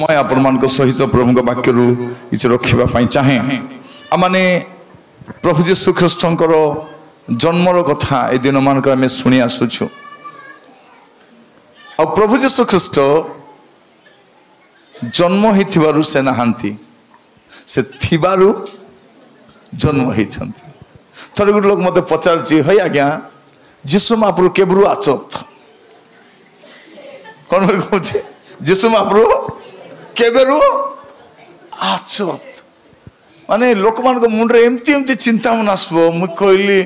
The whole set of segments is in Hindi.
समय आपण सहित प्रभु वाक्य किसी रखा चाहे आने प्रभु जीशु ख्रीष्ट जन्मर कथा ए दिन मानक आम शुणी आसुछु आ प्रभु जीशु ख्रीष्ट जन्म हो से नहांती से थिबारु जन्म होती थोड़े गोटे लोग मत पचार है आज्ञा जीशु महाप्रभु केब्रु आचत कौन कहूँ जीशु महाप्रभु केबेरु आचत माने लोक मान मुंडे एमती एमती चिंता मन आसबो मु कहली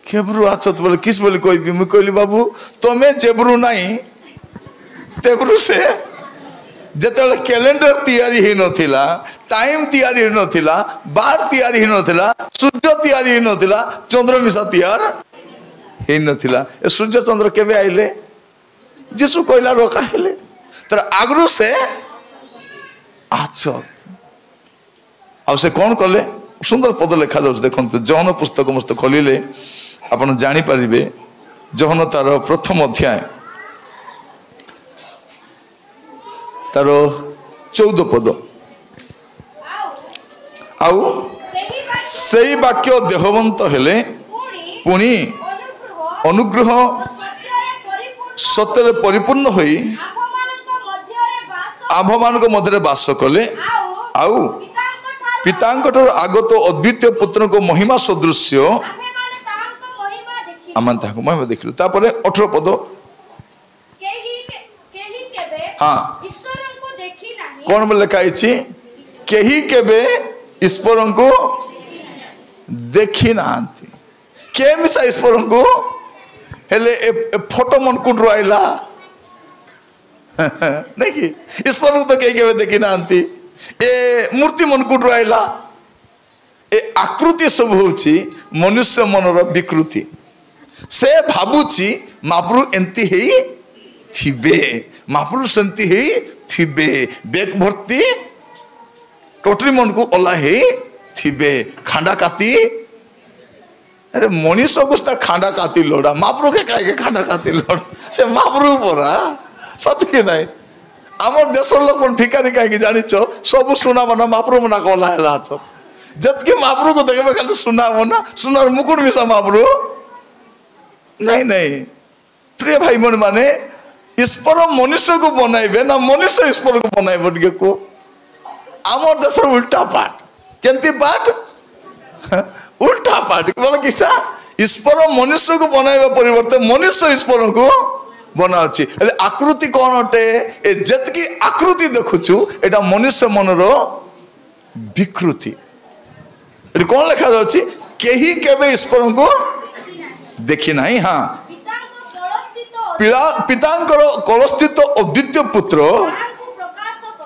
केब्रु आचत बोले किस बोली कहबी मु कहली बाबू तमे जेब्रु नाही तेब्रु से जेतेले कैलेंडर तैयारी ही नथिला टाइम तैयारी ही नथिला बार तैयारी ही नथिला सूर्य तैयारी ही नथिला चंद्र मिसा तैयार ही नथिला ए सूर्य चंद्र केबे आइले जीशु कहला रोका हेले तर आगरु से आचत आ से कौन कले सुंदर पद लिखा जाऊँ देखते जहन पुस्तक मस्त खोलिले आपन जानी पारिबे जहन तार प्रथम अध्याय तार 14 पद आउ सेई वाक्य देहवंत हेले पुणी अनुग्रह सत्य परिपूर्ण होई आभमान मध्य बास कले आउ पितांक आगत अद्वितीय पुत्र को महिमा सदृश्य आम महिमा देखलु तापर 18 पद हाँ कौन लिखाई कही केबे ईश्वर को देखी ना के मिसा ईश्वर को हेले फोटो मन कुट आइला नहीं कि ईश्वर को तो कहीं केबे देखी ना ए मूर्ति मन कुट आइला ए आकृति सब होची मनुष्य मनर विकृति से भाबुची महाप्रभु एंती ही थिबे महाप्रभु सेंती ही थिबे बेक भर्ती टोटरी मन को ओला ही थिबे खांडा काती अरे मनीष को खांडा काती लोड़ा महाप्रभु के काहे के खांडा काती लोड़ा से महाप्रभु परा सत के नहीं आमर देश लोक ठिकानी कहीं जानिच सब सुना मना महाप्रभु ना कहला है जतके महाप्रभु को देखे खाली सुना मना सुनार मुकुट मिसा महाप्रभु नहीं नहीं प्रिय भाई मन माने ईश्वर मनुष्य को बनाइबे ना मनुष्य ईश्वर को बनाइबे टिके को आमर देश उल्टा पाठ केंती पाठ उल्टा पाठ बोले किसा ईश्वर मनुष्य को बनाइबे परिवर्ते मनुष्य ईश्वर को बनाउछि हेले आकृति कौन अटे ए जतकी आकृति देखुछु एटा मनुष्य मनर विकृति एटा कौन लिखा जाउछि केही केबे ईश्वर को देखि नाही हां पितांकर कलस्थित अद्वितीय पुत्र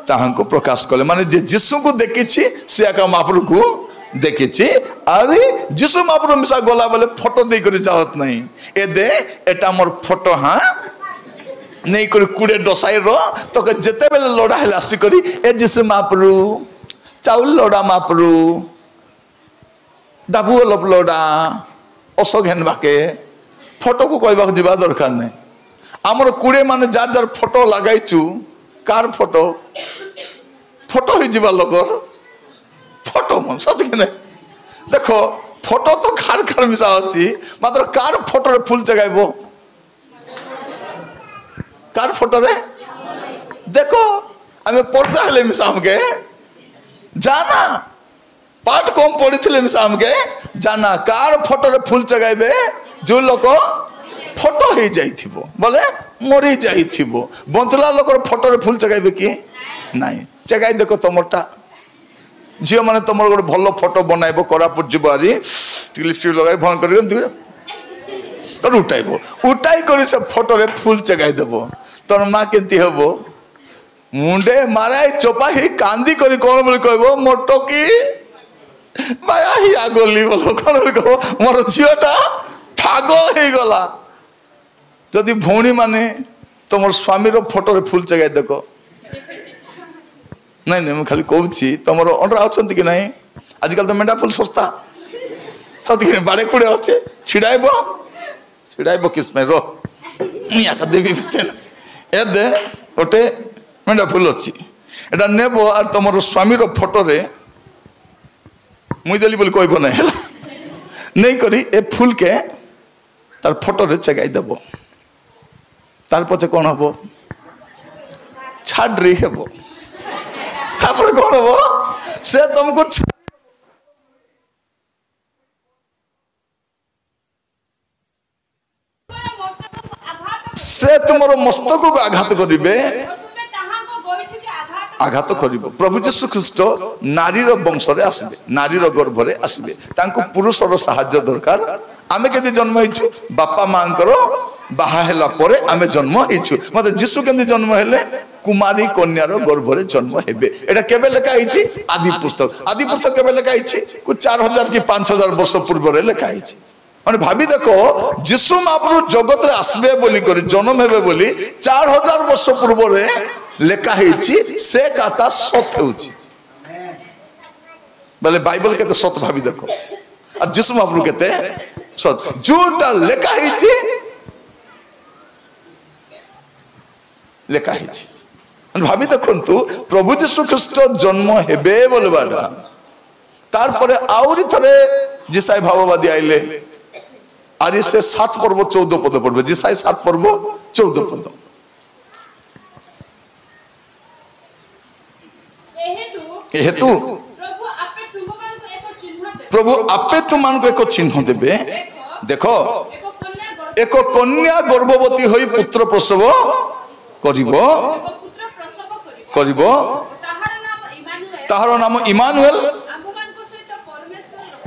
ताहांको प्रकाश कले माने जे यीशु को देखिछि से आका महाप्रभु को देखिछि अरे यीशु महाप्रभु मिसा गला बेले फोटो दे करी चाहत नहीं ए दे एटा मोर फोटो हां नहीं कर कुड़े डसाई रो तो जिते बेले लोड़ा है आसी करी ए यीशु महाप्रभु चाउल लोड़ा महाप्रभु डाबू लप लोड़ा ओसो घेन बाके फोटो को कहबा दिबा दरकार नहीं आमर कुड़े माने जार जार फोटो लगाइचु कार फोटो फोटो ही जीवा लोकर फोटो मन सत के नहीं देखो फोटो तो खार खार मिसा अछि मात्र कार फोटो रे फुल जगाइबो कार फोटो रे देखो हमें पर्चा हेले मिसा हमके जाना पाठ कम पड़ी थिले मिसा हमके जाना कार फोटो रे फुल जगाइबे जो लोक फोटो ही जाइथिबो बोले मरी जाइथिबो बंचला लोकर फोटो रे फुल जगाइबे कि नहीं जगाई देखो तमरटा झियो माने तमर गोटे भल फोटो बनाइबो कोरापुट जिबारी लिपस्टिक लगाई भन करियो तो उठाइबो उठाई करी से फोटो रे फुल जगाई देबो तोर मां केंती हबो मुंडे माराई चोपा ही कांदी करी कोन बोली कहबो मोटो की बाया ही आगोली बोलो कोन बोली कहबो मोर झियोटा पागल हे गला जदि भौणी माने तुम स्वामी रो फोटो रे फुल जगाई देखो नहीं नहीं खाली कहूँ तुम अंडरा अच्छा कि नहीं आजकल तो मेढा फुल सस्ता बाड़े कुड़े अच्छे छिड़ाइब किसमें रो देवी दे गोटे मेढा फुल अच्छी एटा नेब और तुम स्वामीर फोटो रे मुई देली बोली कहब ना नहीं करी ए फूल के तार फोटो रे चगाई देव तार पचे कौन हम छाड़ी हेब तापर कौन हम से तुमको से तुम मस्तक को आघात करेंगे आघात कर प्रभु जीशु ख्रीस्ट नारीर वंश आसबे नारीर गर्भ में आसबे पुरुषर साहाय्य दरकार आम के जन्म हो बापा माँ बाहा पर आम जन्म हो मतलब जीशु के जन्म हेले कुमारी कन्यार गर्भ में जन्म हेबे एटा केबे लिखाई आदि पुस्तक केबे लिखाई 4000 कि 5000 वर्ष पूर्व लिखाई मैंने भाभी देखो जीशु महाप्रभु जगत रे आसबे बोली कर जन्म हेबे बोली 4000 वर्ष पूर्व रे लिखाई से कथा सत होची बोले बाइबल के सत भाभी देखो और जीशु महाप्रभु के सत जोटा लिखाई लिखाई भाभी देखु प्रभु जीशु ख्रीस्ट जन्म हेबे बोलवाटा तार परे आउरी थरे जिसाई भाववादी आइले आरे से 7 पर्व 14 पद पढ़बे जिसाई 7 पर्व 14 पद हेतु प्रभु आपे तुम मान को एक चिन्ह देबे देखो एक कन्या गर्भवती होई पुत्र प्रसव करिबो ताहार नाम इमानुएल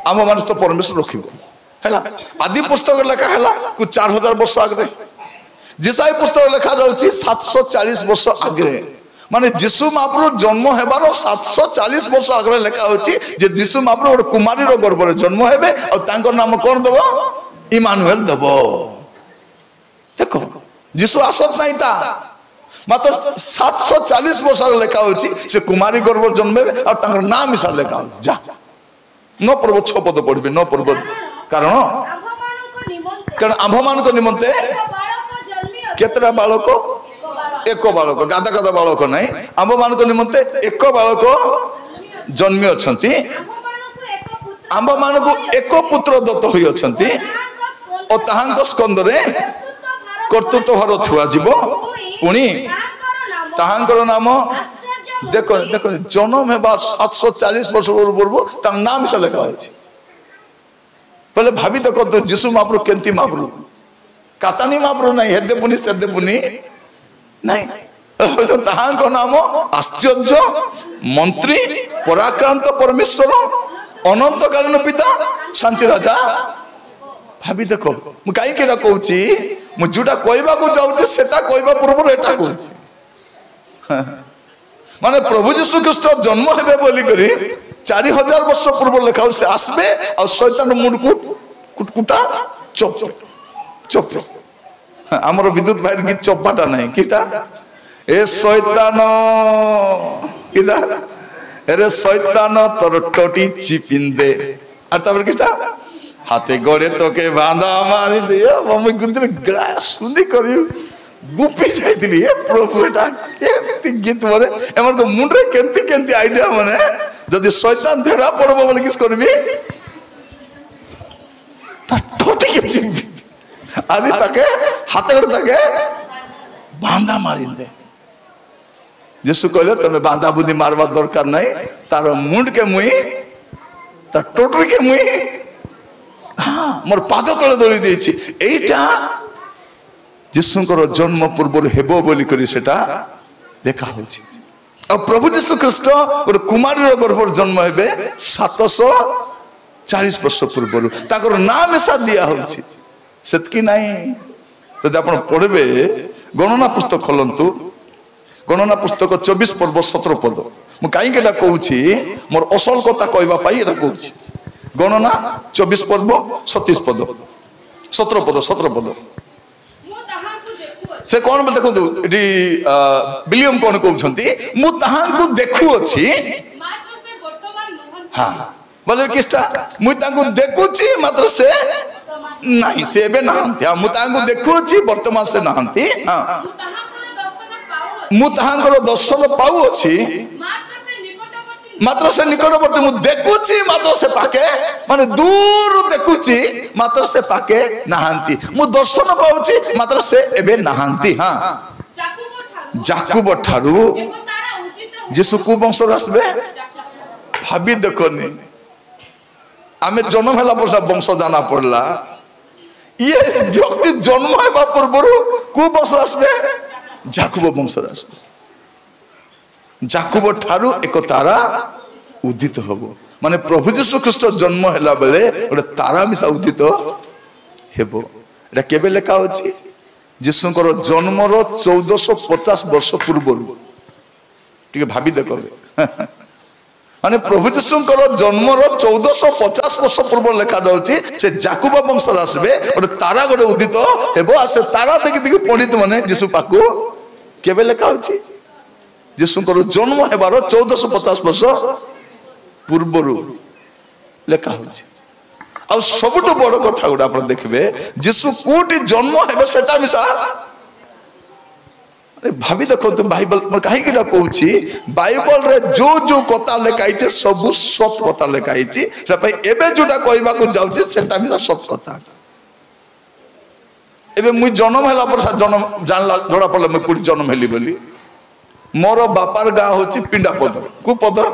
आम मान तो परमेश्वर रखिबो हैला आदि पुस्तक लिखा है 4000 वर्ष आगे जिसाई पुस्तक लिखा जाउची 740 वर्ष आगे माने जीशु महाप्रभु जन्म हेबार 740 वर्ष आगे लिखा होची जे जीशु महाप्रभु गोटे कुमारी रो गर्भ रे जन्म हेबे और तांकर नाम कोन देबो इमानुएल देबो देखो जीशु आसत नहीं था मात्र 740 वर्ष आगे लिखा होची से कुमारी गर्भ जन्म हेबे और तांकर नाम मिसा लिखा हो जा न पर्व 6 पद पढ़बे न पर्व कारण आंभ मान निमंते केतरा बालक एक बालक गादा गादा बालक नहीं आंभ मान निमंते एक बालक जन्मी अछंती आंभ मान को एक पुत्र दत्त होई अछंती और ताहांक स्कंद रे कर्तृत्व भार थुआ जीवो पुणी ताहांकर नाम देखो देखो जन्म हेबा 740 वर्ष पूर्व तार नाम से लिखा होई बोले भाभी देखो तो जीशु महाप्रभु केंती महाप्रभु कातानी महाप्रभु नहीं हेदे पुनी सेदे पुनी नहीं तो ताहांको नाम आश्चर्य मंत्री पराक्रांत परमेश्वर अनंतकालीन पिता शांति राजा भाभी देखो मु काई केरा कहूची मु जोटा कहबा को जाउचे सेटा कहबा पूर्व एटा कहूची माने प्रभु जीशु ख्रीस्ट जन्म हेबे बोली करी 4000 वर्ष पूर्व लिखा से आसबे और शैतान मुंड को कुटकुटा चोप चोप हमर विद्युत भाई गीत चोपाटा नहीं किटा ए शैतान किटा अरे शैतान तोर टोटी चिपिंदे और तब किटा हाथे गोड़े तो के बांधा मारी दे मम्मी गुंदरे गा सुनी करियो गुपी जाइतिली ए प्रभु एटा केंती गीत मोरे हमर को मुंड रे केंती केंती आईडिया माने जदि शैतान धरा पड़बो बोले किस करबी ता टोटी के चिपी आनी ताके हाथे गड़ ताके बांधा मारी दे यीशु कहले तमे बांधा बुद्धि मारवा दरकार नहीं तार मुंड के मुई ता टोटरी के मुई हां मोर पाद तळे दळी देछि एटा यीशुकर जन्म पूर्व हेबो बोली करी सेटा लेखा होछि और प्रभु जीशु ख्रीस्ट गोटे कुमारी गर्भ जन्म हेबे 740 वर्ष पूर्व ताकर नाम ऐसा दिया होछि सेतकी नहीं यदि आपण पढ़बे गणना पुस्तक खोलंतु गणना पुस्तक 24 पर्व 17 पद मु काई केला कहूछि मोर असल कथा कहबा पाई एटा कहूछि गणना 24 पर्व 37 पद 17 पद से कौन देखो विलियम कौन कहते मु ताहांकु देखु अछि हाँ बोले किस्टा मु तांकु देखुछि मात्र से नहीं से बे नहंती हाँ मु तांकु देखु अछि वर्तमान से नहंती हाँ मु ताहांकर दर्शन पाउछि मात्र से निकटवर्ती मु देखुछि मात्र से पाके माने दूर देखुछि मात्र से पाके नाहांती मु दर्शन पाउछि मात्र से एबे नाहांती। हां जाकुब ठारू यीशु को वंश आसबे भाबी देखनी आमे जन्म होला पर वंश जाना पड़ला ये व्यक्ति जन्म हेबा पूर्व को वंश आसबे जाकुब वंश आसबे जाकुब ठारू एक तारा उदित हबो माने प्रभु यीशु ख्रीष्ट जन्म हैला बेले गोटे तारा मिसा उदित हेबो एटा केबे लेखा होछि यीशुकर जन्मर 1450 वर्ष पूर्व टिके भाबी देखो माने प्रभु यीशुकर जन्मर 1450 वर्ष पूर्व लेखा जाउछि से जाकुब वंश आसबे गोटे तारा गोटे उदित हेबो आ से तारा देखि देखि पंडित माने यीशु पाकू केबे लेखा होछि यीशुकर जन्म हेबार 1450 वर्ष पूर्व लेखा होछि आ सबुठ बड़ कथा गुडा आप देखबे यीशु कोटी जन्म हेबे सेटा मिसा अरे भाभी देखो तुम बाइबल कहीं किला कहूछि बाइबल रे जो जो कथा लेखाई छे सब सत कथा लेखाई छी से भाई एबे जोटा कहबा को जाउछि सेटा मिसा सत कथा एबे मुई जन्म हैला पर जन्म जानला जोड़ा पड़ले मैं कोटी जन्म हेली बोली मोर बापार गाँ होछि पिंडापदर को पदर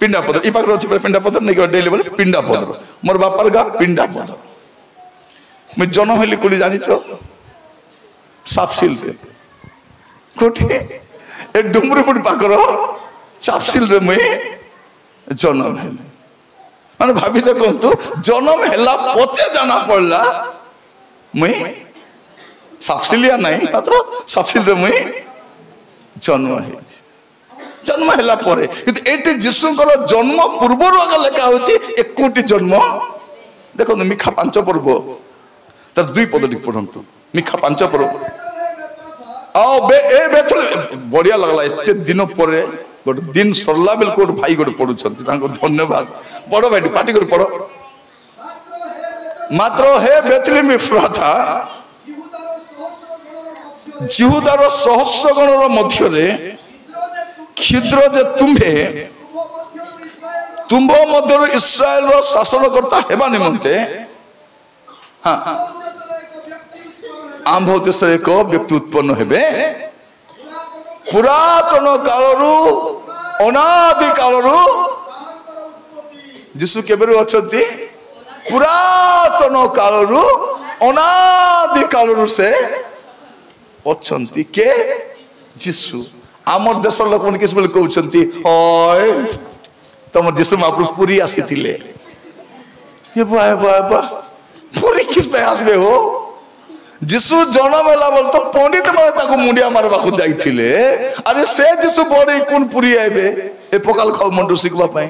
पिंडापदर ई पाखर अछि पिंडापदर नै डेली बोले पिंडापदर मोर बापार गाँ पिंडापदर मैं जन्म हेली कोडी जानि छ सापसिल रे कोठी ए डुमरीपुर पाखर सापसिल रे मैं जन्म हेली माने भाभी देखंतु जन्म हेला पछे जाना पड़ला मैं सापसिलिया नहीं मात्र सापसिल रे मैं जन्म हैला परे किंतु एटे यीशुकर जन्म पूर्व लेखा होछि 21 जन्म देखो मिखा 5 पर्व तर 2 पद पढ़ंतु मिखा 5 पर्व आओ बे ए बेथल बढ़िया लागला एते दिन परे गोटे दिन सरला बेल कोड भाई गोटे पढुछंती तांको धन्यवाद बड़ भाई पार्टी कर पढ़ो मात्र हे बेथलेम एफ्राथा जिहुदार सहस्र गणर मध्य क्षुद्र जे तुम्हे तुम्भ मध्य इस्राएल शासनकर्ता हेबा निमंते हाँ आम देश एक व्यक्ति उत्पन्न हेबे पुरातन कालरू अनादि कालरू यीशु केबेरु अछंती पुरातन कालरू अनादि कालरू से अछंती के यीशु आमर देश लोक मन किस बोले कहउछंती ओय तम यीशु महाप्रभु पूरी आसीथिले ये बा पूरी किस पे आसबे हो यीशु जन्म होला बोल तो पंडित माने ताको मुंडिया मारबा को जाईथिले अरे से यीशु बड़े कोन पूरी आइबे ए पकाल खाओ मंडो सिखबा पई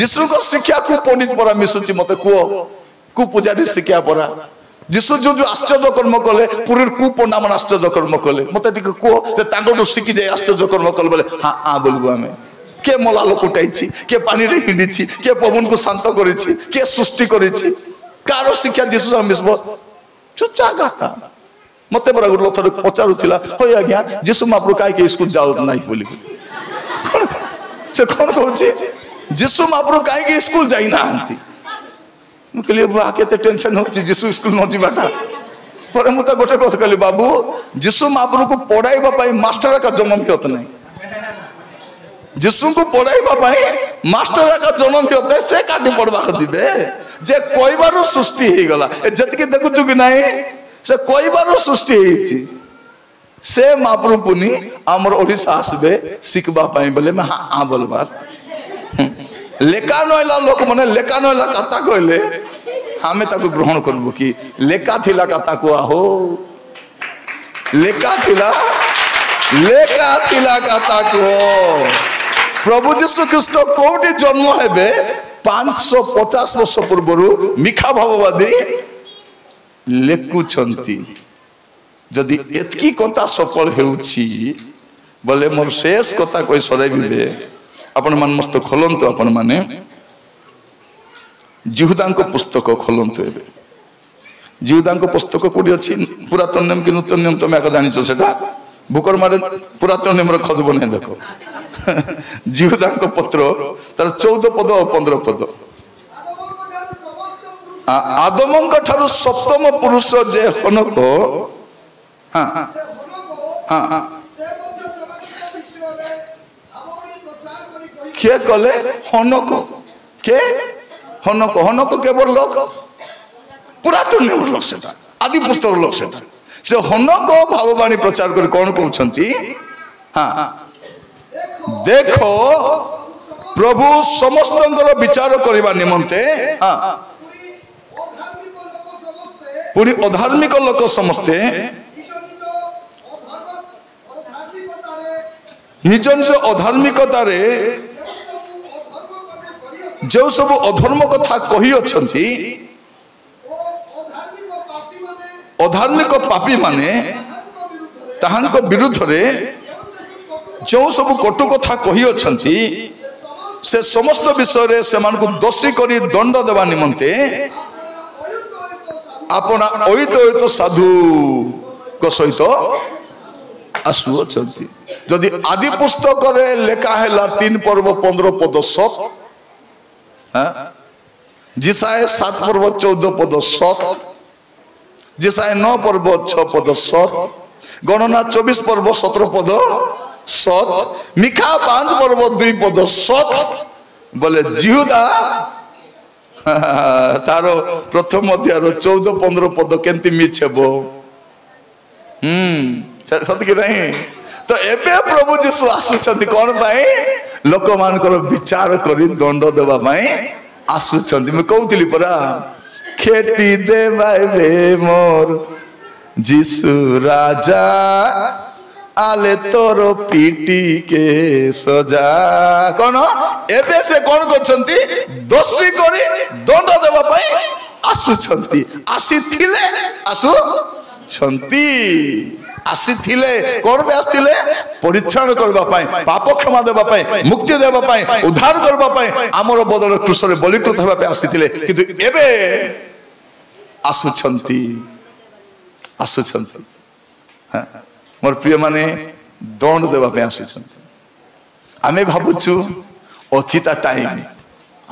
यीशु को शिक्षा को पंडित परा मिसुची मते को पूजारी शिक्षा परा यीशु जो जो आश्चर्य कर्म कले पूरी को पंडा मन आश्चर्य कर्म कले मते टिक को जे तांगो शिखि जाय आश्चर्य कर्म कले बोले हां आ बोलबो हमें के मला लोक उठाइछि के पानी रे हिंडीछि के पवन को शांत करिछि के सृष्टि करिछि कारो शिक्षा यीशु हम मिसबो चुचा गाता मते बरा गुड लोथर पचारुथिला होय आज्ञा यीशु महाप्रभु काहे के स्कूल जाओ नाही बोली से कोन कहछि यीशु महाप्रभु काहे के स्कूल जाई ना आंती मुकले बा केते टेंशन होछि यीशु स्कूल न जिबाटा पर मु त गोटे कथा कहली बाबू यीशु महाप्रभु को पढ़ाइबा पई मास्टर का जन्म होत नाही यीशु को पढ़ाइबा पई मास्टर का जन्म होत से काटी पढ़बा को दिबे जे कोइबारो सृष्टि हे गला जतके देखु छु कि नाही से कोइबारो सृष्टि हेछि से महाप्रभु पुनी हमर ओडिसा आसबे सिखबा पई बोले मैं आ बोलबार लेखा नहला लोक माने लेखा नहला कथा कहले हमें ताको ग्रहण करबो कि लेखा थिला कथा को आहो लेखा थिला कथा को प्रभु यीशु ख्रीष्ट कोठी जन्म हेबे 550 वर्ष पूर्वरु मिखा भाववादी लेखुछंती जदि एतकी कथा सफल हेउछि बोले मोर शेष कथा कोई सराइबे अपन मन मस्त खोलंतु अपन माने जिहुदांको पुस्तक खोलंतु एबे जिहुदांको पुस्तक कोडी अछि पुरातन नियम कि नूतन नियम तमे आका जानि छ सेटा बुकर मारे पुरातन नियम खोजब नहीं देख जिहुदा पत्र तार 14 पद और 15 पद आदम ठारू सप्तम पुरुष जे हनक हाँ हाँ हाँ किए कले हनक के हनक हनक केवल लोक पुरातन नियम लोक से आदि पुस्तक लोक से हनक भाववाणी प्रचार कर कौन कहते हाँ देखो प्रभु समस्त विचार करने निमंते हाँ पूरी अधार्मिक लोक समस्ते निज निज अधार्मिकतार जो सब अधर्म कथा कही अच्छी अधार्मिक पापी माने ताहांको विरुद्ध रे जो सब कटु कथा कही अच्छी से समस्त विषय से दोषी करी दंड देवा निमंते अपना अहित अहित साधु को सहित आसुअछंती जदि आदि पुस्तक रे लेखा हैला 3 पर्व 15 पद 7 जिसाए 7 पर्व 14 पद 7 जिसाए 9 पर्व 6 पद 7 गणना 24 पर्व 17 पद 7 मिखा 5 पर्व 2 पद 7 बोले जिहुदा तारो प्रथम अध्याय 14 15 पद केंती मिछबो सत कि नहीं तो एबे प्रभु जीशु आसुछंती कोन पाई लोक मानकर विचार करी दंड देबा पाई आसुछंती मैं कहउतली परा खेती देबाइबे मोर जीशु राजा आले तोर पीटी के सजा कौन एबे से कौन करछंती दोषी करी दंड देबा पाई आसुछंती आसीथिले आसुछंती आसीथिले कौन पे आसीथिले परित्राण करबा पाई पाप क्षमा देबा पाई मुक्ति देबा पाई उद्धार करबा पाई हमर बदल क्रूस रे बलिकृत हेबा पे आसीथिले किंतु एबे आसुछंती आसुछंती हां मोर प्रिय माने दंड देबा पे आसुछंती आमे भाबुछु अचिता टाइम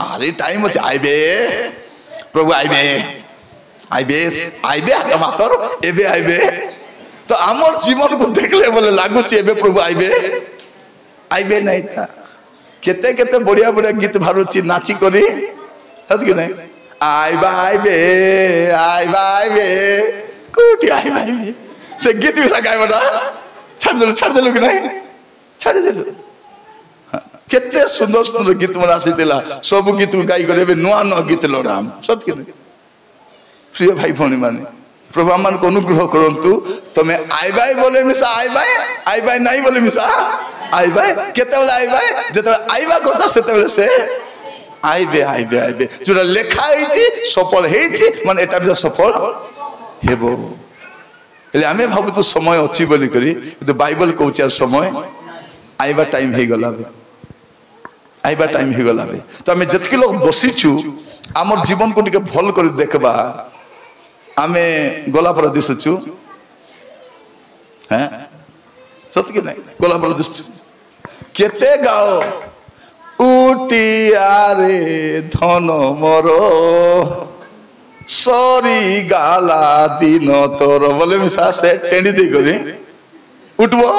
अरे टाइम अछि आइबे प्रभु आइबे आइबे आइबे आका मातर एबे आइबे तो आमर जीवन को देखले बोले लागुची एबे प्रभु आइबे आइबे नहीं था केते केते बढ़िया बढ़िया गीत भारुची नाची करी हत कि नहीं आइबा आइबे कोठी आइबा से गीत भी सगाय बड़ा छाड़ देलु कि नहीं छाड़ देलु केते सुंदर सुंदर गीत मन आसीतिला सब गीत गाई करे एबे नुआ नुआ गीत लोराम सत कि नहीं प्रिय भाई भौणी माने प्रभु आमान को अनुग्रह करंतु तमे आइबाय बोले मिसा आइबाय नहीं बोले मिसा आइबाय केते बेला आइबाय जेते आइबा कथा सेते बेले से आइबे जोरा लेखा हेची सफल हेची माने एटा भी सफल हेबो एले आमे भाबु तो समय अछि बोली करी तो बाइबल कहउचा समय आइबा टाइम हे गला आइबा टाइम हे गला तो आमे जतके लोग बसिछु हमर जीवन को टिके भल कर देखबा आमे गोला पर दिसुछु हैं सत कि नहीं गोला पर दिसुछु केते गाओ उटिया रे धन मोरो सरी गाला दिन तोर बोले मिसा से टेंडी दे करी उठबो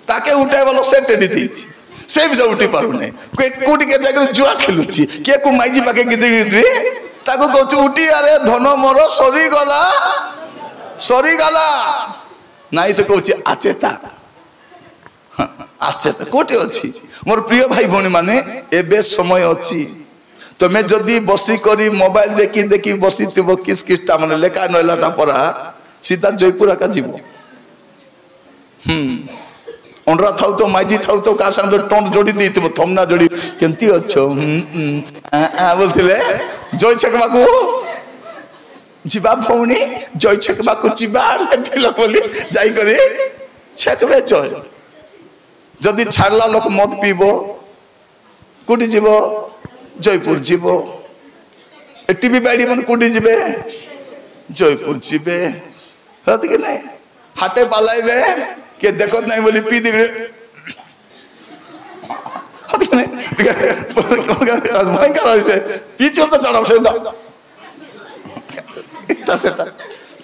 ताके उठाय वाला से टेंडी देछि से भी उठी पारु नहीं कोई कोटी के जाकर जुआ खेलुछि के को माइजी पाके गिदरी ताको कहछु उठी अरे धन मोर सरी गला नाई से कहछि आचेता आचेता कोटे अछि मोर प्रिय भाई भौणी माने एबे समय अछि तमे जदी बसी करी मोबाइल देखी देखी बसी थिबो किस किसटा माने लेखा नलाटा परा सीधा जयपुर का जीवो ओनरा थाउ तो माइजी थाउ तो का संग टोन जोड़ी दी थमना जोड़ी केंती अच्छो आ बोलथिले जय छकबा को जीवा भौणी जय छकबा को जीवा थिला बोली जाई करे छकबे जय जदी छाड़ला लोक मत पीबो कोठी जीवो जयपुर जीवो टीवी बाड़ी मन कोठी जीवे जयपुर जीवे हत के नहीं हाटे पालाइबे के देखत नहीं बोली पी दिगड़े पीछे तो चढ़ा से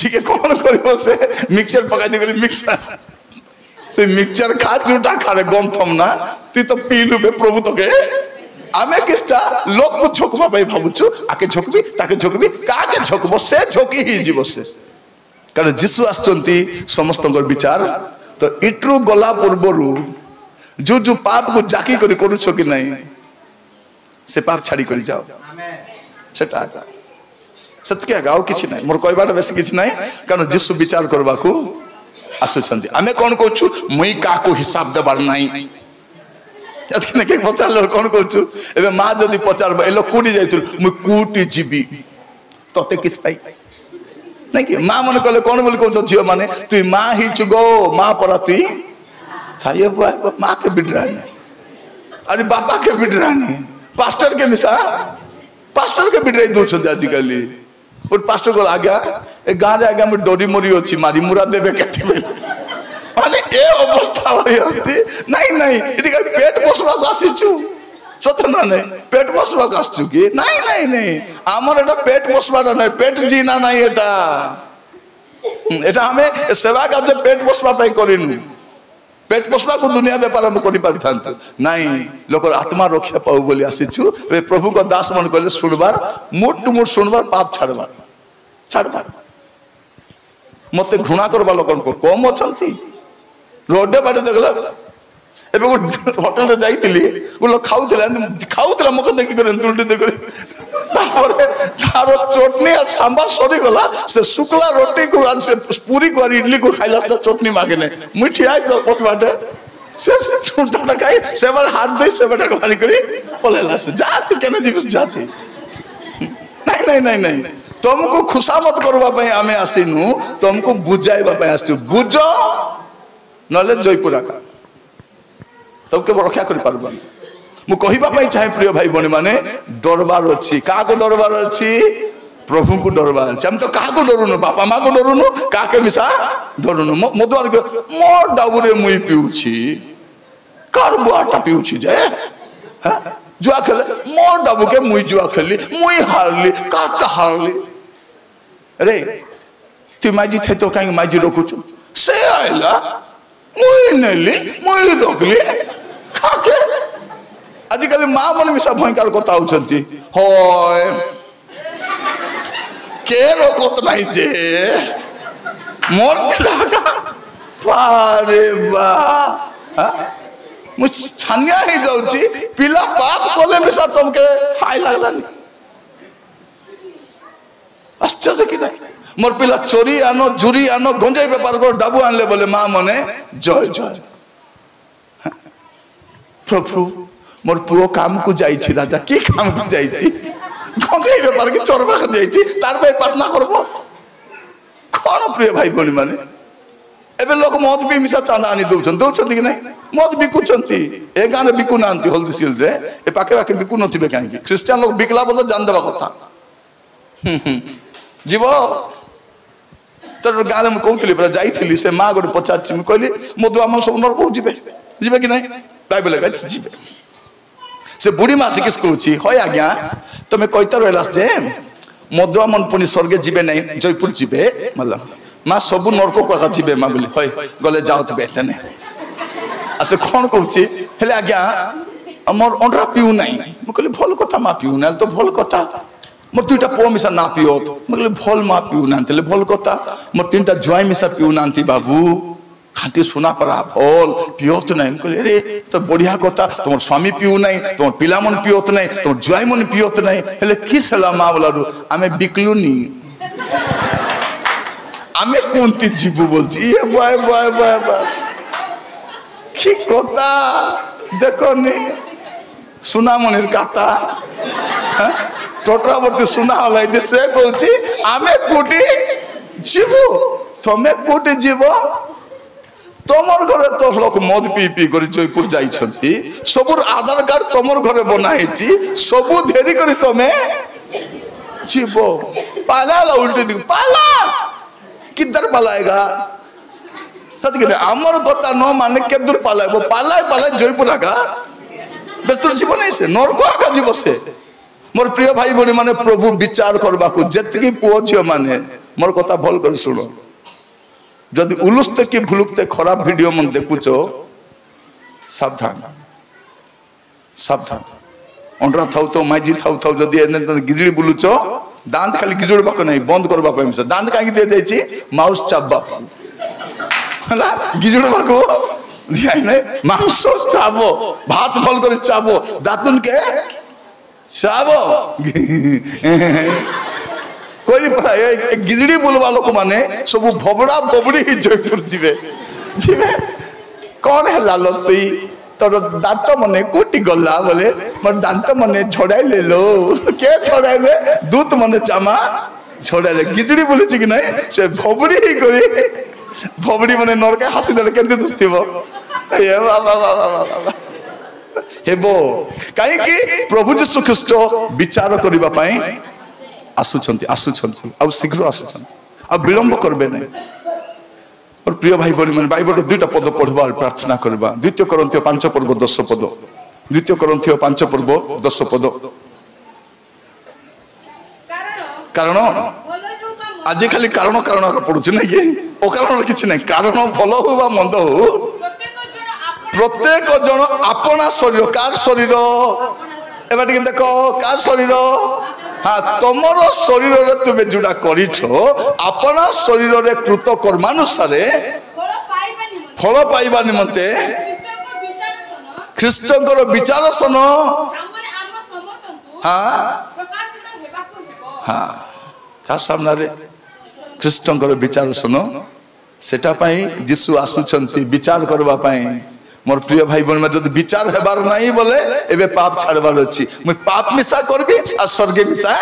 ठीक है कौन करियो से मिक्सचर पकाई दे मिक्सचर तु मिक्सचर खा चूटा खा रे गंथम ना तु तो पीलु बे प्रभु तो के आमे किस्टा लोक को झोकबा भाई भाबुछु आके झोकबी ताके झोकबी काके झोकबो से झोकी ही जीव से कारण जीसु आछंती समस्तଙ୍କର विचार तो इट्रु गला पूर्वरु जो जो पाप को जाकी करी करूछो कि नहीं से पाप छाड़ी करी जाओ आमेन सेटा सत्य गाओ किछि नहीं मोर कहबार बेसी किछि नहीं कारण जीसु विचार करबा को आसुछंती आमे कोन कहछु मुई का को हिसाब देबार नहीं यतने के पचार लोग कोन कहछु एबे मां जदी पचार एलो कुटी जाइतु मुई कुटी जीबी तते किस पाई नहीं कि मां मन कहले कोन बोल कहछ जियो माने तू मां ही चुगो मां पर तू छाये बुआ मां के बिडरानी अरे बाबा के बिडरानी पास्टर के मिसा पास्टर के बिडराई दूर छ जाजी गली और पास्टर को आज्ञा ए गारे आज्ञा में डोरी मोरी अछि मारी मुरा देबे केते बेल माने ए अवस्था होती नहीं नहीं इटी का पेट पोसवा आसी छु सतना नहीं पेट पोसवा आसछु की नहीं नहीं नहीं हमर एटा पेट पोसवाटा नहीं पेट जीना नहीं एटा एटा हमें सेवा कार्य पेट पोसवा पई करिनु पेट पोसवा को दुनिया व्यापार हम करि पारथांत नहीं लोक आत्मा रक्षा पाऊ बोली आसी छु प्रभु को दास मन कहले सुनबार मोट मोट सुनबार पाप छाड़बार छाड़बार मते घृणा करबा लोक को कम अछंती रोडे बाटे देखला एबे होटल रे जाईतिली लोक खाउतला मक देखि करे तुलटी देख तारो चटनी और सांबर सरी गला से शुक्ला रोटी को और से पूरी को इडली को खाइला तो चटनी मांगे ने मिठी आई तो पथ बाटे से छुंटा खाई से बार हाथ दे से बेटा को भारी करी पलेला से जाति केने जीव जाति नहीं नहीं नहीं नहीं तुमको खुशामत करबा पई आमे आसीनु तुमको बुझाइबा पई आसछु बुझो नले जयपुरा का तब के रक्षा कर पारबा मु कहिबा पई चाहे प्रिय भाई बणी माने डरबार अछि का को डरबार अछि प्रभु को डरबार अछि हम तो का को डरुनु बापा मां को डरुनु का के मिसा डरुनु मधुआर को मो डाबुरे मुई पिउछि कार बुआटा पिउछि जे ह जुआ खेले मो डाबु के मुई जुआ खेली मुई हारली काटा हारली अरे तू माजी थे तो काई माजी रोकुछु से आइला मुई नेली मुई रोकली खाके आजिकल मां मन मिसा भयंकर कथा होचंती होय के रोकत नाही जे मोर पिला पारे बा मु छानिया ही जाउची पिला पाप कोले मिसा तुमके हाय लागलानी आश्चर्य कि नहीं मोर पिला चोरी आनो जुरी आनो गंजाई व्यापार कर डाबू आनले बोले मां मने जय जय प्रभु मोर पुओ काम को जाइछि राजा की काम को जाइछि गंजाई व्यापार के चोरबा को जाइछि तार पे प्रार्थना करबो कोन प्रिय भाई बणी माने एबे लोक मद भी मिसा चांदा आनी दउछन दउछन कि नहीं मद बिकुचंती ए गाने बिकु नांती हल्दी सिल रे ए पाके पाके बिकु नथिबे काहे कि क्रिश्चियन लोक बिकला बोल जान देबा कथा जीव तो गाने में कहूली पूरा जाइली से माँ गोटे पचार मुझे कहली मधु आम सब नरक जीवे जीवे कि नहीं बाइबल जीवे से बुढ़ी माँ से किस कहूँ हय आज्ञा तुम कईता रहा जे मधु आमन पुणी स्वर्गे जीवे नहीं जयपुर जीवे मतलब माँ सब नरक को जीवे माँ बोली हय गले जाओ तो बेहतर से कौन कहूँ आज्ञा मोर अंडरा पीऊ ना मुझे कहली भल कथा माँ पीऊ ना तो भल कथा मोर दुईटा पुओ मिसा ना पिओत मतलब भल माँ पीऊ ना भल कथा मोर तीनटा जुआई मिसा पीऊ ना बाबू खाटी सुना पड़ा भल पिओत ना कहले अरे तो बढ़िया कथा तुम स्वामी पीऊ ना तुम पिला मन पिओत ना तुम जुआई मन पिओत ना हेले किस हला माँ बोला आमे बिकलुनी आमे कोनती जीवु बोलছি ये बय बय बय बय की कथा देखो नी सुना मनिर कथा टोटरावर्ती सुना होला जे से कहछि आमे कोटी जीवो तमे कोटी जीवो तमर घरे तो लोक मद पी पी कर जयपुर जाई छंती सबुर आधार कार्ड तमर घरे बनाइछि सबु धेरी करी तमे जीवो पाला ला उल्टी दिख पाला किधर पलाएगा सच के आमर कथा न माने के दूर पालाइबो पालाय पालाय जयपुर आका व्यस्त जीव नहीं से नरक आका जीव से मोर प्रिय भाई भणी माने प्रभु विचार करबा को जतकी पुओ झियो माने मोर कथा भल कर सुनो जदि उलुस्ते की भुलुकते खराब वीडियो मन देखुचो सावधान सावधान अंडरा थाउ तो माइजी थाउ थाउ जदि एने गिजड़ी बुलुचो दांत खाली गिजड़ी बाको नहीं बंद करबा पय मिस दांत काहे दे देछि माउस चाबा हला गिजड़ी बाको दिया नहीं मांस चाबो भात फल कर चाबो दातुन के चाबो कोई परा गिजड़ी बोलवा लोक माने सब भबड़ा बबड़ी ही जयपुर जीवे जीवे कौन है लाल तुई तोर दांत मने कोटी गला बोले मोर दांत मने छड़ाई ले लो के छड़ाई ले दूत मने चामा छड़ाई ले गिजड़ी बोले कि नहीं से भबड़ी ही करी भबड़ी मने नरके हसी देले केंते दुस्तिबो ए बाबा बाबा बाबा हेबो काहे कि प्रभु यीशु ख्रीष्ट विचार करबा पई आसुछंती आसुछंती आ शीघ्र आसुछंती आ विलंब करबे नहीं और प्रिय भाई बड़ी मन बाइबल दुईटा पद पढ़वा प्रार्थना करबा द्वितीय कोरिन्थियो 5 पर्व 10 पद द्वितीय कोरिन्थियो 5 पर्व 10 पद कारण आज खाली कारण कारण पड़ुछ नहीं कि ओ कारण किछ नहीं कारण भलो हो बा मंद हो प्रत्येक जन अपना शरीर कार शरीर एबा टिके देखो कार शरीर हाँ तुमर शरीर रे तुमे जुड़ा करिछो अपना शरीर रे कृत कर्मानुसार फल पाइबा निमंते ख्रीष्टकर विचार सुनो हाँ हाँ का सामना रे ख्रीष्टकर विचार सुनो सेटा पई यीशु आसुछंती विचार करबा पई मोर प्रिय भाई बहन में जब विचार हेबार नहीं बोले एबे पाप छाड़बार अछि मैं पाप मिसा करबी आ स्वर्ग मिसा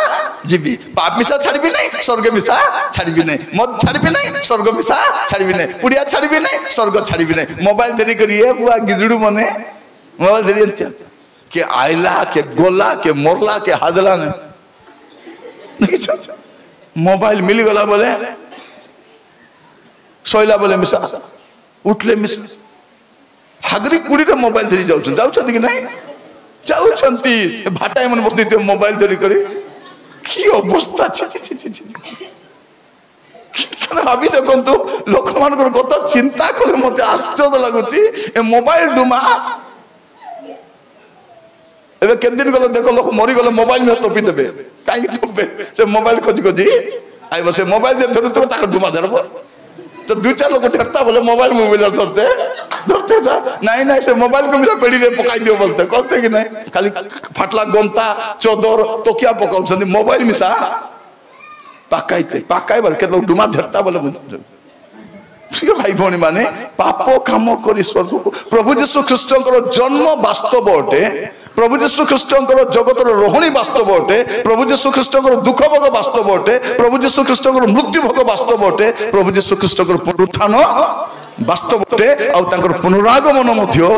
जीवी पाप मिसा छाड़बी नहीं स्वर्ग मिसा छाड़बी नहीं मद छाड़बी नहीं स्वर्ग मिसा छाड़बी नहीं पुड़िया छाड़बी नहीं स्वर्ग छाड़बी नहीं मोबाइल धरी करिए बुआ गिजड़ू मने मोबाइल धरी अंत्य के आइला के गोला के मोरला के हादला ने देखिछो मोबाइल मिल गला बोले सोइला बोले मिसा उठले मिसा हागरी कुड़ी रे मोबाइल धरी जाउछ जाउछ कि नहीं जाउछंती भाटाई मन बसती मोबाइल धरी करी की अवस्था छी छी छी छी कना भाबी देखंतु लोक मानकर कत चिंता करे मते आश्चर्य लागुची ए मोबाइल डुमा एबे केन दिन गलो देखो लोक मरी गलो मोबाइल में तोपी देबे काई तोपे से मोबाइल खोज खोजी आई बसे मोबाइल दे धरु तो ताक डुमा देरबो तो दो चार लोग डरता बोले मोबाइल धरते धरते था नहीं से मोबाइल को मेरा पेड़ी रे पकाई दियो बोलते कहते कि नहीं खाली फाटला गंता चौदर तो क्या पकाउछन मोबाइल मिसा पकाइते पकाई बार के लोग डुमा धरता बोले प्रिय भाई भौणी माने पाप काम करी स्वर्ग को प्रभु यीशु ख्रीष्टकर जन्म वास्तव अटे प्रभु यीशु ख्रीष्टकर जगतर रोहणी वास्तव अटे प्रभु यीशु ख्रीष्टकर दुख भोग वास्तव अटे प्रभु यीशु ख्रीष्टकर मृत्यु भोग वास्तव अटे प्रभु यीशु ख्रीष्टकर पुनरुत्थान वास्तव अटे आ तांकर पुनरागमन मध्य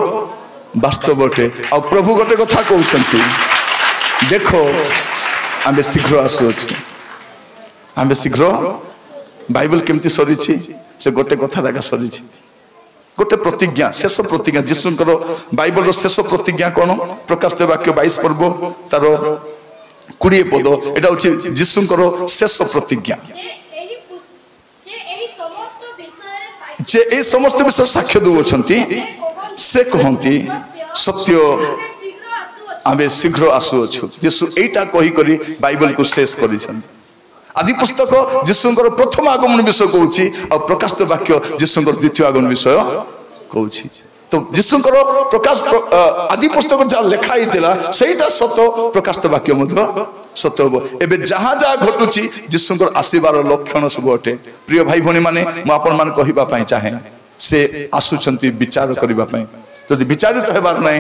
वास्तव अटे आ प्रभु गोटे कथा कहउछंती देखो आमे शीघ्र आसुछु आमे शीघ्र बाइबल केमती सरीछि से गोटे कथा लगा सरीछि गोटे प्रतिज्ञा शेष प्रतिज्ञा यीशुंकर बाइबल शेष प्रतिज्ञा कौन प्रकाश वाक्य 22 पर्व तार 20 पद एटा होछि यीशुंकर शेष प्रतिज्ञा जे ए समस्त विषय साक्ष्य दउछंती से कहंती सत्य आमे शीघ्र आसुछु यीशु एटा कहि करी बाइबल को शेष करिछंती आदि पुस्तक यीशुंकर प्रथम आगमन विषय कहूछि और प्रकाश वाक्य यीशुंकर द्वितीय आगमन विषय कहूछि तो यीशुंकर प्रकाश आदि पुस्तक जा लेखा हितला सेटा सत प्रकाश वाक्य मध्य सत्य हो एबे जहां जहां घटुछि यीशुंकर आसीबार लक्षण सब अटे प्रिय भाई भणी माने म आपन मान कहिबा पई चाहे से आसुछंती विचार करिबा पई जदि विचारित हेबार नै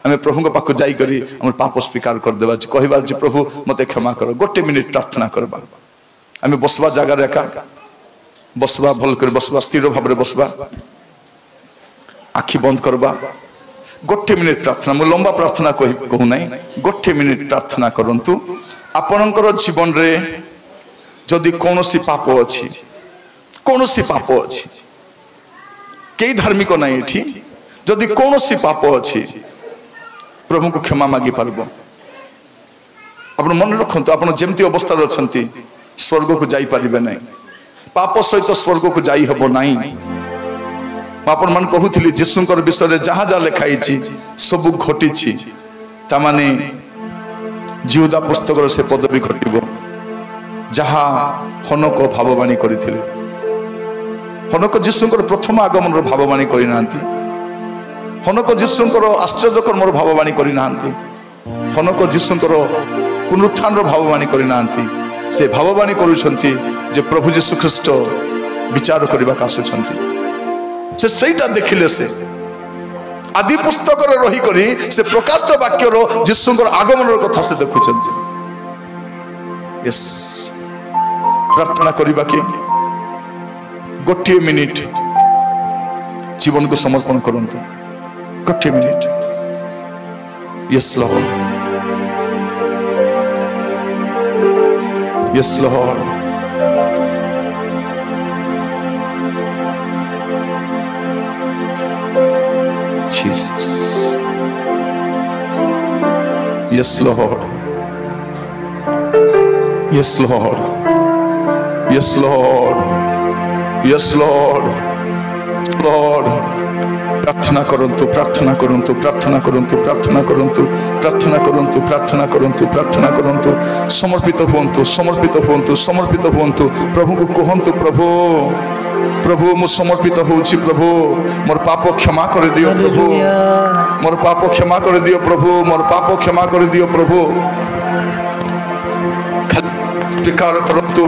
आमे प्रभु को पाखो जाई करी हम पाप स्वीकार कर देबा कहिबार जे प्रभु मते क्षमा करो गोटे मिनिट प्रार्थना करबा आमे बसवा जगह रेखा बसवा भल कर बसवा स्थिर भाव रे बसवा आखि बंद करबा गोटे मिनिट प्रार्थना मु लंबा प्रार्थना कहू नहीं गोटे मिनिट प्रार्थना करंतु आपनकर जीवन रे जदि कोनोसी पाप अछि कई धार्मिक ना ये जदि कौन सी पाप अच्छी प्रभु को क्षमा मागी पारब आप मन रखु आप जमती अवस्था अच्छा स्वर्ग को जापारे ना पाप सहित स्वर्ग को जाई हब ना आपण मान कहूली जीशुकर विषय जहाँ जहाँ लिखाई सब घटी ताने जिहुदा पुस्तक से पदवी घटब जहाँ हनक भाववाणी करते हनक जीशुकर प्रथम आगमन भाववाणी करना हनक जीशुकर आश्चर्यकर्म भाववाणी करना हनक जीशुकर पुनरुत्थान भाववाणी करना से भाववाणी करुछंती जे प्रभु जीशु ख्रीष्ट विचार करने आसुछंती सेटा देखिले से आदि पुस्तक रही करी से प्रकाशित वाक्यर जीशुकर आगमन कथा से देखुछंती यस प्रार्थना करबा कि गोटे मिनिट जीवन को समर्पण करंतु गोटे minute yes Lord Yes, Lord. Jesus. Yes, Lord. Yes, Lord. Yes, Lord. Yes, Lord. Lord. प्रार्थना करंतु प्रार्थना करंतु प्रार्थना करंतु प्रार्थना करंतु प्रार्थना करंतु प्रार्थना करंतु प्रार्थना करंतु समर्पित हुंतु समर्पित हुंतु समर्पित हुंतु प्रभु को कहंतु प्रभु प्रभु मु समर्पित होउछि प्रभु मोर पाप क्षमा कर दियो प्रभु मोर पाप क्षमा कर दियो प्रभु मोर पाप क्षमा कर दियो प्रभु स्वीकार करंतु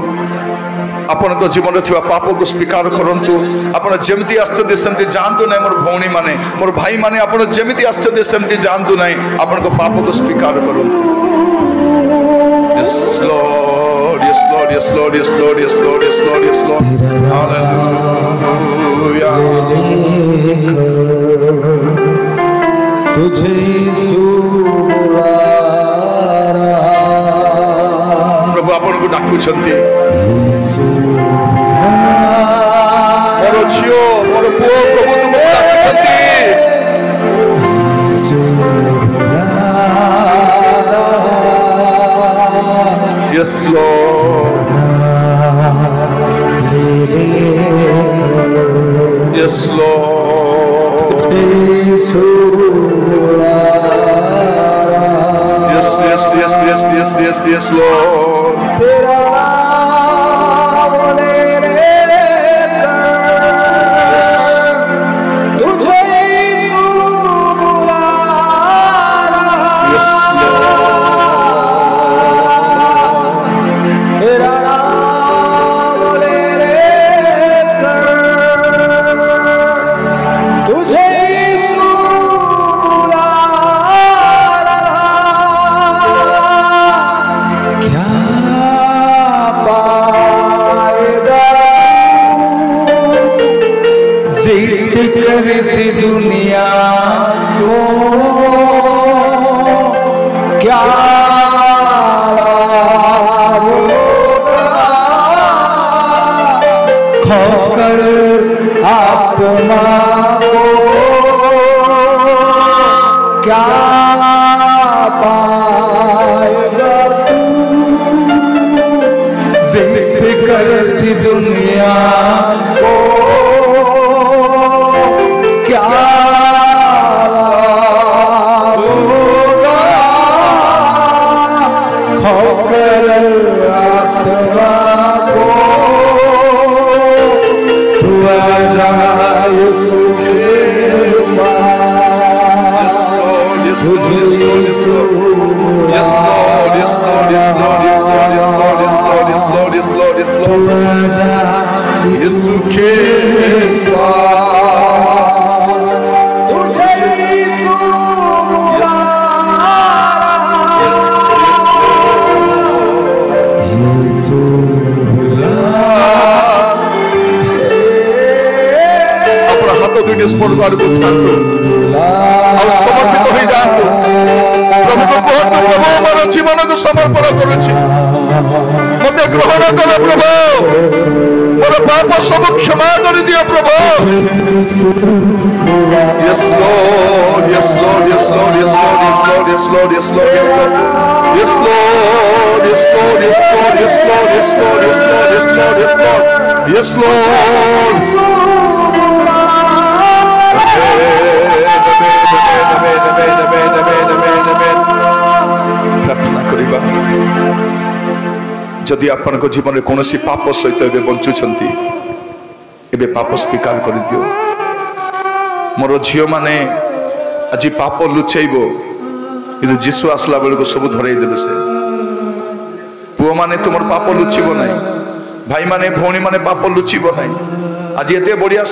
आपण तो जीवन थिबा पाप को स्वीकार करंतु आपण जेमती आश्चर्य सेमती जानतु नै मोर भौणी माने मोर भाई माने आपण जेमती आश्चर्य सेमती जानतु नै आपण को पाप को स्वीकार करंतु yes lord yes lord yes lord yes lord yes lord yes lord yes Lord hallelujah तुझे यीशु प्रभु आपण को डाकु छथि मोर झियो मोर पुओ प्रभु तुम डाकुछंती yes lord yes lord yes yes yes yes yes yes yes lord दुनिया को क्या खोकर आत्मा को क्या पाएगा तू जिद कर सी दुनिया को क्या होगा खोकर आत्मा को तू आजा यीशु के पास तुझे यीशु Yes Lord yes Lord yes Lord yes Lord yes Lord yes Lord yes Lord yes Lord yes Lord तू आजा यीशु के पास तुझे यीशु बुला यीशु बुला अपना हाथ दुनिया स्पर्श को उठातो और समर्पित हो जातो प्रभु को कहतो प्रभु मोर जीवन को समर्पण करूछि मते ग्रहण कर प्रभु मोर ଆମର ପାପ ସବୁ କ୍ଷମା କରିଦିଅ ପ୍ରଭୁ। Yes Lord, yes Lord, yes Lord, yes Lord, yes Lord, yes Lord, yes Lord, yes Lord, yes Lord, yes Lord, yes Lord, yes Lord, yes Lord, yes Lord, yes Lord, yes Lord, yes Lord. प्रार्थना करिबा जदि आपनक जीवन में कौन पाप सहित एवं बंचुंट एवं पाप स्वीकार कर दियो। मोर झील मैंने आज पाप लुचेब कि जीशु आसला बेल को सब धरई देवे से पुओ मैंने तुम पाप लुचिब ना भाई माने भौणी माने पाप लुचिब ना। आज एत बढ़िया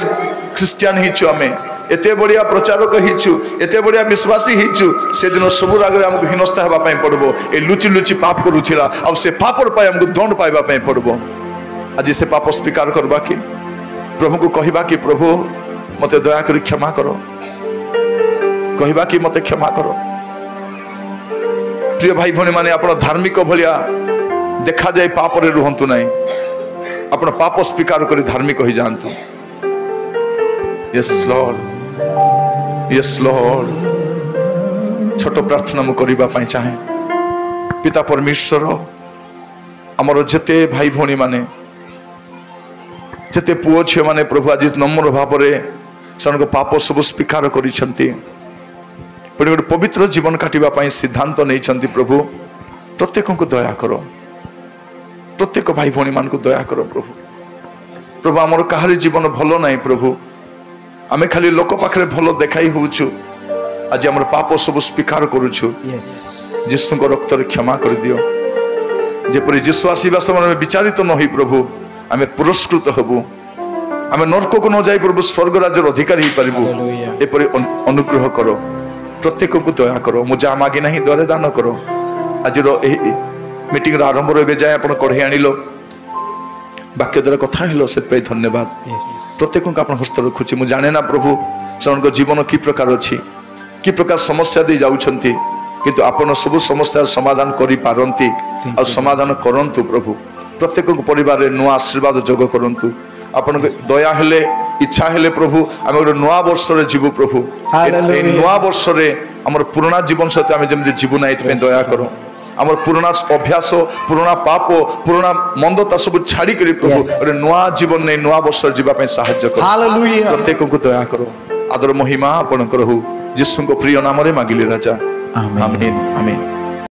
ख्रीस्टियान हिचु आम एत बढ़िया प्रचारक हिचु एत बढ़िया विश्वासी हिचु से दिन सब आगे आमको हीनस्था होगापी पड़ो ये लुचि लुचि पाप करूला आ से पापर आमको दंड पाइबापी पड़ो। आज से पाप स्वीकार करवा कि प्रभु को कहवा कि प्रभु मत दया कर क्षमा करो कहवा कि मत क्षमा करो। प्रिय भाई भौणी माने आप धार्मिक भाया देखा जाए पाप रे रुहंतु नहीं आप पाप स्वीकार कर धार्मिक हो जातु। यस लॉर्ड यस लॉर्ड छोट प्रार्थना मु करने चाहे पिता परमेश्वर आमर जेते भाई भौणी माने जेते पुओ झील माने प्रभु आज नम्र भाव से पाप सब स्वीकार करिसेंती गोटे पवित्र जीवन काटिबा सिद्धांत नहीं प्रभु प्रत्येक को दया करो प्रत्येक भाई भौणी मान को दया करो प्रभु। प्रभु आमर कहारी जीवन भल ना प्रभु आमे खाली लोक पाखे भल देखाई होचु आज आमर पाप सब स्वीकार करुछु। जीशु को रक्त क्षमा कर दियो जेपरि जीशु आसवा समय विचारित न हो प्रभु आमे पुरस्कृत हबु आमे नरक को न जाई प्रभु स्वर्ग राज्यर अधिकारी हो पारिबु एपरि अनुग्रह करो प्रत्येक को दया करो मुझे मागी ना दया दान करो। आज मीटिंग आरंभ ए जाए आप कढ़े आनिलो वाक्य द्वारा कथा हेलो से धन्यवाद प्रत्येक को आप हस्त रखुची मुझे जाने ना प्रभु से जीवन कि प्रकार अच्छी कि प्रकार समस्या दे जाउछंती किंतु आपन सब समस्या समाधान करि पारंती और समाधान करंतु प्रभु प्रत्येक परिवार नुआ आशीर्वाद जोग करंतु आपन दया हेले इच्छा हेले प्रभु आम गोटे नुआ वर्ष जीवु प्रभु नुआ वर्ष आमर पुराना जीवन सहित आम जमी जीवु ना ये दया करो आमर पुराना अभ्यास पुराना पाप पुराना मंदता सब छाड़ी कर प्रभु गोटे नुआ जीवन नहीं नुआ वर्ष जीवाई साहाय्य करो प्रत्येक को दया करो आदर महिमा आपणकर हो जीशु को प्रिय नाम मागिले राजा आमीन आमीन।